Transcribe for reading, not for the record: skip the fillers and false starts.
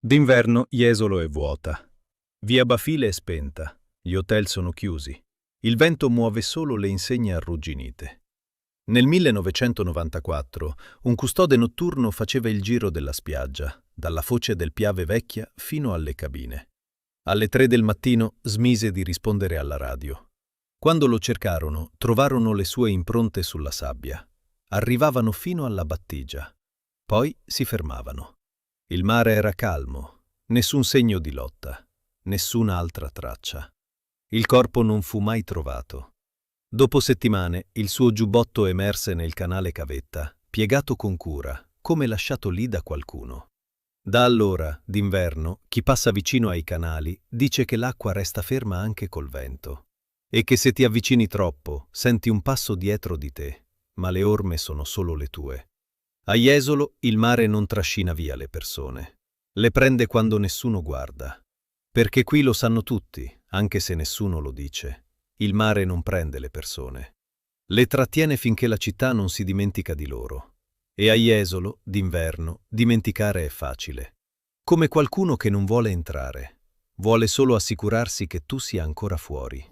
D'inverno Jesolo è vuota. Via Bafile è spenta. Gli hotel sono chiusi. Il vento muove solo le insegne arrugginite. Nel 1994 un custode notturno faceva il giro della spiaggia, dalla foce del Piave Vecchia fino alle cabine. Alle 3 del mattino smise di rispondere alla radio. Quando lo cercarono, trovarono le sue impronte sulla sabbia. Arrivavano fino alla battigia. Poi si fermavano. Il mare era calmo, nessun segno di lotta, nessuna altra traccia. Il corpo non fu mai trovato. Dopo settimane il suo giubbotto emerse nel canale Cavetta, piegato con cura, come lasciato lì da qualcuno. Da allora, d'inverno, chi passa vicino ai canali dice che l'acqua resta ferma anche col vento e che se ti avvicini troppo senti un passo dietro di te, ma le orme sono solo le tue. A Jesolo il mare non trascina via le persone. Le prende quando nessuno guarda. Perché qui lo sanno tutti, anche se nessuno lo dice. Il mare non prende le persone. Le trattiene finché la città non si dimentica di loro. E a Jesolo, d'inverno, dimenticare è facile. Come qualcuno che non vuole entrare. Vuole solo assicurarsi che tu sia ancora fuori.